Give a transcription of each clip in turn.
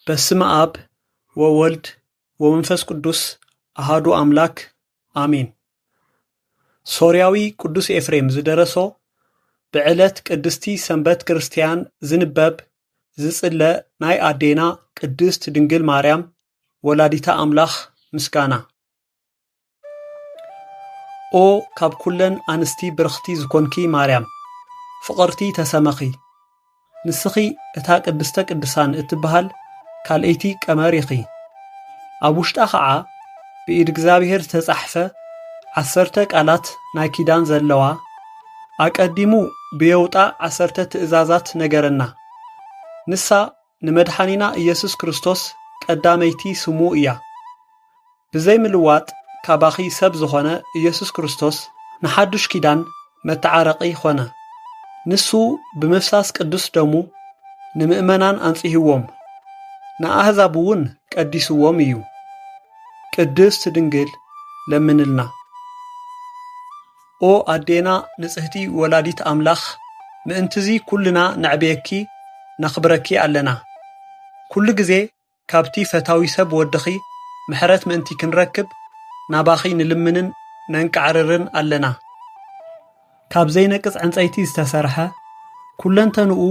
በስመ አብ ወወልድ ወመንፈስ ቅዱስ አሃዱ አምላክ አሜን። ሶርያዊ ቅዱስ ኤፍሬም ዝደረሶ ብዕለት ቅድስቲ ሰንበት ክርስቲያን ዝንበብ ዝጽለ ናይ አዴና ቅድስት ድንግል ማርያም ወላዲታ አምላኽ ምስጋና። ኦ ካብ ኩለን አንስቲ ብርኽቲ ዝኮንኪ ማርያም ፍቅርቲ ተሰመኺ ንስኺ እታ ቅድስተ ቅዱሳን እትበሃል ካልእቲ ቀመር ኢኺ ኣብ ውሽጣ ኸዓ ብኢድ እግዚአብሔር ዝተጻሕፈ 10 ቃላት ናይ ኪዳን ዘለዋ ኣቀዲሙ ብየውጣ 10 ትእዛዛት ነገረና ንሳ ንመድሓኒና ኢየሱስ ክርስቶስ ቀዳመይቲ ስሙ እያ ብዘይ ምልዋጥ ካባኺ ሰብ ዝኾነ ኢየሱስ ክርስቶስ ንሓድሽ ኪዳን መተዓረቂ ኾነ ንሱ ብምፍሳስ ቅዱስ ደሙ ንምእመናን አንጽሂዎም ንኣሕዛብ እውን ቀዲስዎም እዩ ቅድስት ድንግል ለምንልና ኦ አዴና ንጽህቲ ወላዲት አምላኽ ምእንትዚ ኩልና ንዕብየኪ ነኽብረኪ ኣለና ኩሉ ግዜ ካብቲ ፈታዊ ሰብ ወድኺ ምሕረት ምእንቲ ክንረክብ ናባኺ ንልምንን ነንቃዕርርን ኣለና ካብ ዘይነቅጽ ዕንፀይቲ ዝተሰርሐ ኩለንተንኡ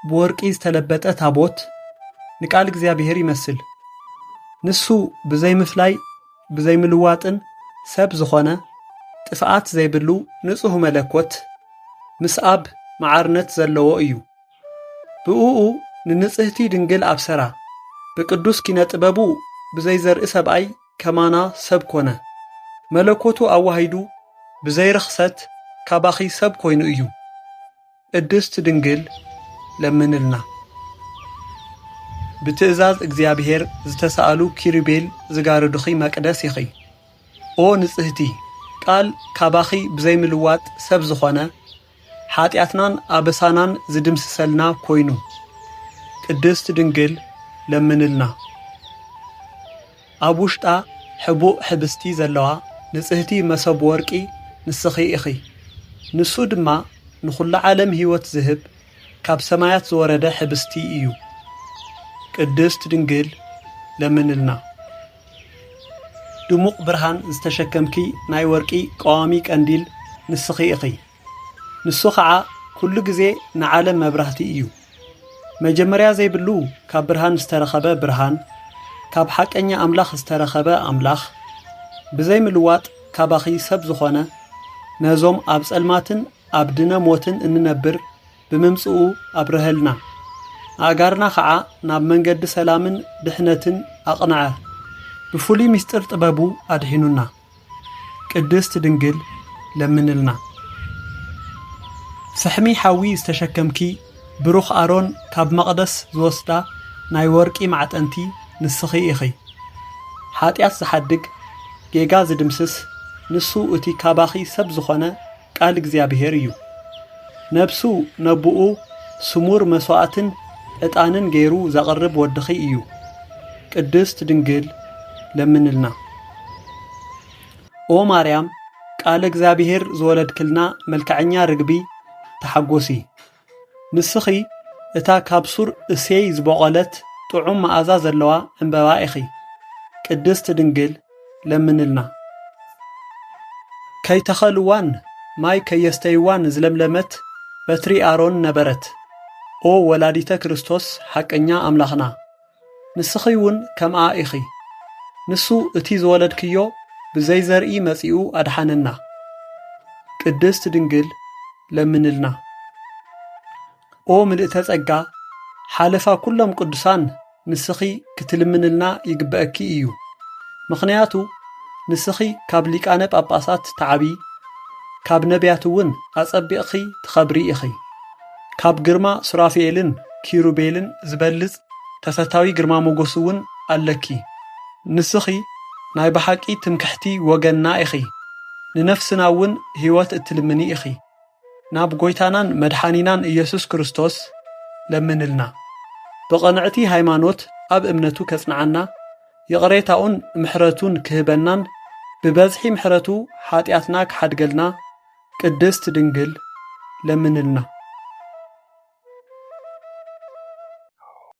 ብወርቂ ዝተለበጠ ታቦት ንቃል እግዚአብሔር ይመስል ንሱ ብዘይ ምፍላይ ብዘይ ምልዋጥን ሰብ ዝኾነ ጥፍኣት ዘይብሉ ንጹህ መለኮት ምስ አብ መዓርነት ዘለዎ እዩ ብኡኡ ንንጽህቲ ድንግል አብሰራ ብቅዱስ ኪነ ጥበቡ ብዘይ ዘርኢ ሰብኣይ ከማና ሰብ ኮነ መለኮቱ አዋሂዱ ብዘይ ርኽሰት ካባኺ ሰብ ኮይኑ እዩ ቅድስት ድንግል ለምንልና ብትእዛዝ እግዚአብሔር ዝተሳአሉ ኪሩቤል ዝጋርዱኺ መቅደስ ኢኺ ኦ ንጽህቲ ቃል ካባኺ ብዘይ ምልዋጥ ሰብ ዝኾነ ሓጢአትናን አበሳናን ዝድምስሰልና ኮይኑ ቅድስት ድንግል ለምንልና ኣብ ውሽጣ ሕቡእ ሕብስቲ ዘለዋ ንጽህቲ መሰብ ወርቂ ንስኺ ኢኺ ንሱ ድማ ንኹሉ ዓለም ህይወት ዝህብ ካብ ሰማያት ዝወረደ ሕብስቲ እዩ ቅድስት ድንግል ለምንልና ድሙቕ ብርሃን ዝተሸከምኪ ናይ ወርቂ ቀዋሚ ቀንዲል ንስኺ ኢኺ ንሱ ኸዓ ኩሉ ግዜ ንዓለም መብራህቲ እዩ መጀመርያ ዘይብሉ ካብ ብርሃን ዝተረኸበ ብርሃን ካብ ሓቀኛ አምላኽ ዝተረኸበ አምላኽ ብዘይ ምልዋጥ ካባኺ ሰብ ዝኾነ ነዞም ኣብ ጸልማትን ኣብ ድነ ሞትን እንነብር ብምምጽኡ ኣብረህልና ኣጋርና ኸዓ ናብ መንገዲ ሰላምን ድሕነትን ኣቕንዐ ብፍሉይ ምስጢር ጥበቡ ኣድሒኑና ቅድስት ድንግል ለምንልና ስሕሚ ሓዊ ዝተሸከምኪ ብሩኽ ኣሮን ካብ መቕደስ ዝወስዳ ናይ ወርቂ ማዕጠንቲ ንስኺ ኢኺ ሓጢአት ዝሓድግ ጌጋ ዝድምስስ ንሱ እቲ ካባኺ ሰብ ዝኾነ ቃል እግዚአብሔር እዩ ነብሱ ነብኡ ስሙር መስዋዕትን ዕጣንን ገይሩ ዘቐርብ ወድኺ እዩ ቅድስት ድንግል ለምንልና ኦ ማርያም ቃል እግዚአብሔር ዝወለድክልና መልክዐኛ ርግቢ ተሓጎሲ ንስኺ እታ ካብ ሱር እሴይ ዝበቖለት ጥዑም መዓዛ ዘለዋ ዕምበባ ኢኺ ቅድስት ድንግል ለምንልና ከይተኸልዋን ማይ ከየስተይዋን ዝለምለመት በትሪ አሮን ነበረት ኦ ወላዲተ ክርስቶስ ሓቀኛ አምላኽና ንስኺ እውን ከምኣ ኢኺ ንሱ እቲ ዝወለድክዮ ብዘይ ዘርኢ መጺኡ ኣድሓነና ቅድስት ድንግል ለምንልና ኦ ምልእተ ጸጋ ሓለፋ ኩሎም ቅዱሳን ንስኺ ክትልምንልና ይግበአኪ እዩ ምኽንያቱ ንስኺ ካብ ሊቃነ ጳጳሳት ተዓቢ ካብ ነቢያት እውን ኣጸቢቕኺ ትኸብሪ ኢኺ ካብ ግርማ ሱራፌልን ኪሩቤልን ዝበልጽ ተፈታዊ ግርማ ሞገስ እውን ኣለኪ ንስኺ ናይ ብሓቂ ትምክሕቲ ወገንና ኢኺ ንነፍስና እውን ህይወት እትልምኒ ኢኺ ናብ ጎይታናን መድሓኒናን ኢየሱስ ክርስቶስ ለምንልና ብቐንዕቲ ሃይማኖት ኣብ እምነቱ ከጽንዓና ይቕሬታኡን ምሕረቱን ክህበናን ብበዝሒ ምሕረቱ ሓጢአትና ክሓድገልና ቅድስት ድንግል ለምንልና